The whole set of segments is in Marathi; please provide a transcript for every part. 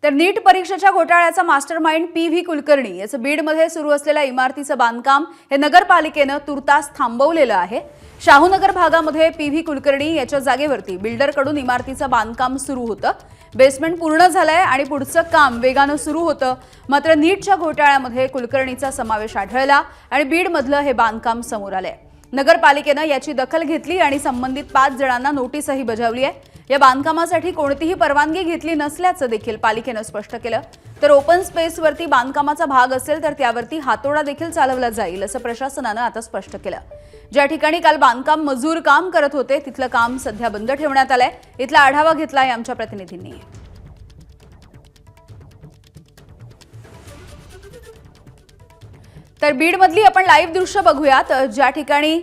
तर नीट परीक्षेच्या घोटाळ्याचा मास्टरमाइंड पी.व्ही. कुलकर्णी याचं बीडमध्ये सुरू असलेल्या इमारतीचं बांधकाम हे नगरपालिकेनं तुर्तास थांबवलेलं आहे। शाहूनगर भागामध्ये पी.व्ही. कुलकर्णी याच्या जागेवरती बिल्डरकडून इमारतीचं बांधकाम सुरू होतं। बेसमेंट पूर्ण झालंय आणि पुढचं काम वेगानं सुरू होतं। मात्र नीटच्या घोटाळ्यामध्ये कुलकर्णीचा समावेश आढळला आणि बीडमधलं हे बांधकाम समोर आलंय। नगरपालिकेनं याची दखल घेतली आणि संबंधित 5 जणांना नोटीसही बजावली आहे। या बांधकामासाठी कोणतीही परवानगी घेतली नसल्याचं देखील पालिकेनं स्पष्ट केलं। तर ओपन स्पेसवरती बांधकामाचा भाग असेल तर त्यावरती हातोडा देखील चालवला जाईल असं प्रशासनानं आता स्पष्ट केलं। ज्या ठिकाणी काल बांधकाम मजूर काम करत होते तिथलं काम सध्या बंद ठेवण्यात आलंय। इथला आढावा घेतलाय आमच्या प्रतिनिधींनी। तर बीडमधली आपण लाईव्ह दृश्य बघूयात ज्या ठिकाणी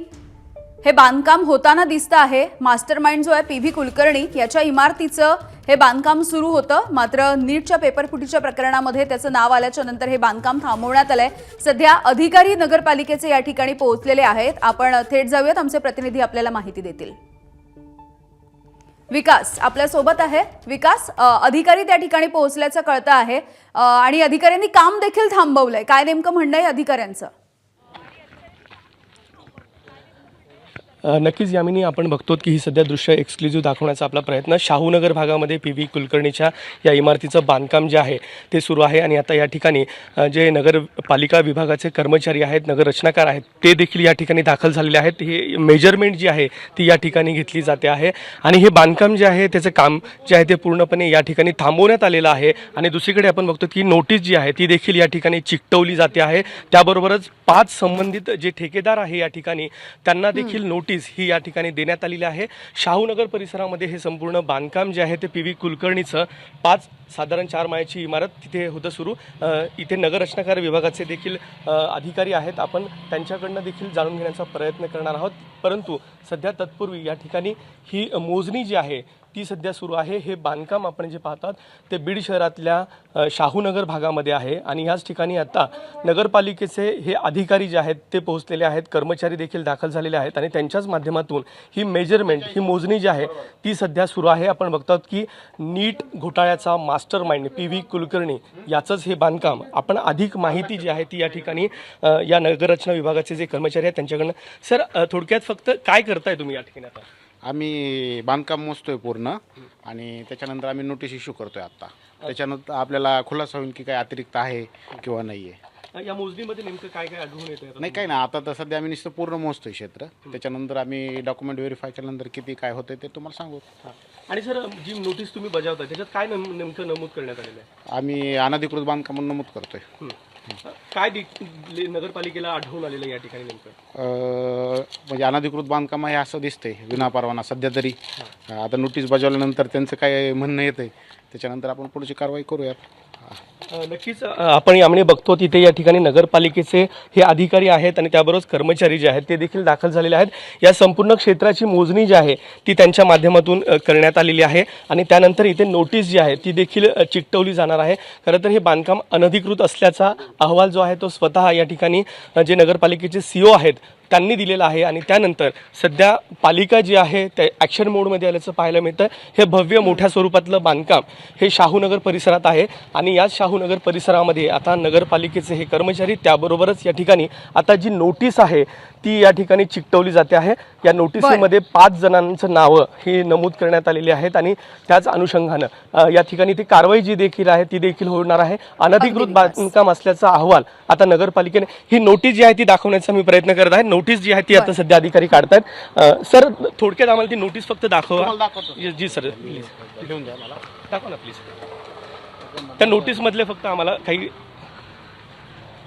हे बांधकाम होताना दिसतं आहे। मास्टरमाइंड जो आहे पी.व्ही. कुलकर्णी याच्या इमारतीचं हे बांधकाम सुरू होतं। मात्र नीटच्या पेपरफुटीच्या प्रकरणामध्ये त्याचं नाव आल्याच्या नंतर हे बांधकाम थांबवण्यात आलंय। सध्या अधिकारी नगरपालिकेचे या ठिकाणी पोहोचलेले आहेत। आपण थेट जाऊयात, आमचे प्रतिनिधी आपल्याला माहिती देतील। विकास आपल्या सोबत आहे। विकास, अधिकारी त्या ठिकाणी पोहोचल्याचं कळतं आहे आणि अधिकाऱ्यांनी काम देखील थांबवलंय, काय नेमकं म्हणणं आहे अधिकाऱ्यांचं? नक्कीच यामिनी, आपण बघतो की ही सध्या दृश्य एक्सक्लुझिव्ह दाखवण्याचा आपला प्रयत्न। शाहूनगर भागामध्ये पी.व्ही. कुलकर्णीच्या या इमारतीचं बांधकाम जे आहे ते सुरू आहे आणि आता या ठिकाणी जे नगरपालिका विभागाचे कर्मचारी आहेत, नगररचनाकार आहेत, ते देखील या ठिकाणी दाखल झालेले आहेत। हे मेजरमेंट जी आहे ती या ठिकाणी घेतली जाते आहे आणि हे बांधकाम जे आहे त्याचं काम जे आहे ते पूर्णपणे या ठिकाणी थांबवण्यात आलेलं आहे। आणि दुसरीकडे आपण बघतो की नोटीस जी आहे ती देखील या ठिकाणी चिकटवली जाते आहे। त्याबरोबरच 5 संबंधित जे ठेकेदार आहे या ठिकाणी त्यांना देखील नोटीस ही या ठिकाणी देण्यात आलेली आहे। शाहूनगर परिसरामध्ये हे संपूर्ण बांधकाम जे आहे ते पी.व्ही. कुलकर्णीचं साधारण 4 माळ्याची इमारत तिथे होतं सुरू। इथे नगररचनाकार विभागाचे देखील अधिकारी आहेत, आपण त्यांच्याकडनं देखील जाणून घेण्याचा प्रयत्न करणार आहोत। परंतु सध्या तत्पूर्वी या ठिकाणी ही मोजणी जी आहे ती सध्या सुरू आहे। हे बांधकाम आपण जे पाहतात ते बीड शहरातल्या शाहूनगर भागामध्ये आहे आणि याच ठिकाणी आता नगरपालिकेचे हे अधिकारी जे आहेत ते पोहोचलेले आहेत, कर्मचारी देखील दाखल झालेले आहेत आणि त्यांच्याच माध्यमातून ही मेजरमेंट, ही मोजणी जी आहे ती सध्या सुरू आहे। आपण बघतात की नीट घोटाळ्याचा मास्टरमाइंड पी.व्ही. कुलकर्णी याचंच हे बांधकाम। आपण अधिक माहिती जी आहे ती या ठिकाणी या नगररचना विभागाचे जे कर्मचारी आहेत त्यांच्याकडनं, सर थोडक्यात फक्त काय करताय तुम्ही या ठिकाणी? आता आम्ही बांधकाम मोजतोय पूर्ण आणि त्याच्यानंतर आम्ही नोटीस इश्यू करतोय। आता त्याच्यानंतर आपल्याला खुलासा होईल की काय अतिरिक्त आहे किंवा नाही आहे। या मोजणीमध्ये नेमकं काय काय आढळून येतं? नाही, काही ना, आता तर सध्या आम्ही नुसतं पूर्ण मोजतोय क्षेत्र। त्याच्यानंतर आम्ही डॉक्युमेंट व्हेरीफाय केल्यानंतर किती काय होतंय ते तुम्हाला सांगू। आणि सर, जी नोटीस तुम्ही बजावता त्याच्यात काय नेमकं नमूद करण्यात आलेलं आहे? आम्ही अनधिकृत बांधकाम म्हणून नमूद करतोय। काय नगरपालिकेला आढळून आलेलं या ठिकाणी नेमकं? म्हणजे अनधिकृत बांधकाम आहे असं दिसतंय, विनापरवाना सध्या तरी। आता नोटीस बजावल्यानंतर त्यांचं काय म्हणणं येतंय त्याच्यानंतर आपण पुढची कारवाई करूयात। नक्कीच आपण यामध्ये बघतो तिथे या ठिकाणी नगरपालिकेचे हे अधिकारी आहेत आणि त्याबरोबरच कर्मचारी जे आहेत ते देखील दाखल झालेले आहेत। या संपूर्ण क्षेत्राची मोजणी जी आहे ती त्यांच्या माध्यमातून करण्यात आलेली आहे आणि त्यानंतर इथे नोटीस जी आहे ती देखील चिकटवली जाणार आहे। खरं तर हे बांधकाम अनधिकृत असल्याचा अहवाल जो आहे तो स्वतः या ठिकाणी जे नगरपालिकेचे CEO आहेत त्यांनी दिलेला आहे आणि त्यानंतर सध्या पालिका जी आहे त्या ॲक्शन मोडमध्ये आल्याचं पाहायला मिळतं। हे भव्य मोठ्या स्वरूपातलं बांधकाम हे शाहूनगर परिसरात आहे आणि याच शाहूनगर परिसरामध्ये आता नगरपालिकेचे हे कर्मचारी, त्याबरोबरच या ठिकाणी आता जी नोटीस आहे ती या ठिकाणी चिकटवली जाते आहे। या नोटीसमध्ये 5 जणांचं नावं ही नमूद करण्यात आलेली आहेत आणि त्याच अनुषंगानं या ठिकाणी ती कारवाई जी देखील आहे ती देखील होणार आहे। अनधिकृत बांधकाम असल्याचा अहवाल आता नगरपालिकेने, ही नोटीस जी आहे ती दाखवण्याचा मी प्रयत्न करत आहे। नोटीस जी आहे ती आता सध्या अधिकारी काढतात। सर थोडक्यात आम्हाला ती नोटीस फक्त दाखवा। जी सर, प्लीज घेऊन द्या मला, दाखवा ना प्लीज। त्या नोटीसमधले फक्त आम्हाला काही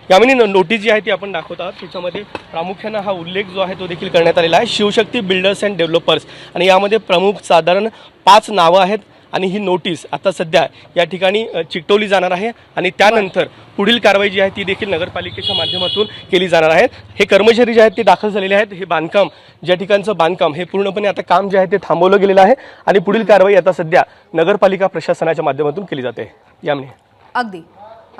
यामिनी नोटीस जी आहे ती आपण दाखवत आहोत। त्याच्यामध्ये प्रामुख्यानं हा उल्लेख जो आहे तो देखील करण्यात आलेला आहे, शिवशक्ती बिल्डर्स अँड डेव्हलपर्स, आणि यामध्ये प्रमुख साधारण 5 नावं आहेत आणि ही नोटीस आता सध्या या ठिकाणी चिकटवली जाणार आहे आणि त्यानंतर पुढील कारवाई जी आहे ती देखील नगरपालिकेच्या माध्यमातून केली जाणार आहे। हे कर्मचारी जे आहेत ते दाखल झालेले आहेत। हे बांधकाम, ज्या ठिकाणचं बांधकाम हे पूर्णपणे आता काम जे आहे ते थांबवलं गेलेलं आहे आणि पुढील कारवाई आता सध्या नगरपालिका प्रशासनाच्या माध्यमातून केली जाते। यामिनी अगदी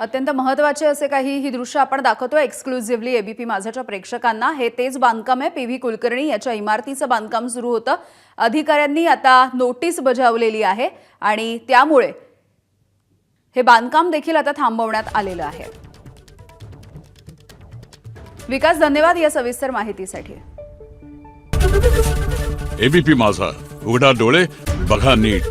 अत्यंत महत्त्वाचे असे काही ही दृश्य आपण दाखवतो एक्सक्लुझिव्हली एबीपी माझाच्या प्रेक्षकांना। हे तेच बांधकाम आहे, पी.व्ही. कुलकर्णी याच्या इमारतीचं बांधकाम सुरू होतं। अधिकाऱ्यांनी आता नोटीस बजावलेली आहे आणि त्यामुळे हे बांधकाम देखील आता थांबवण्यात आलेलं आहे. विकास, धन्यवाद या सविस्तर माहितीसाठी. एबीपी माझा, उघडा डोळे बघा नीट.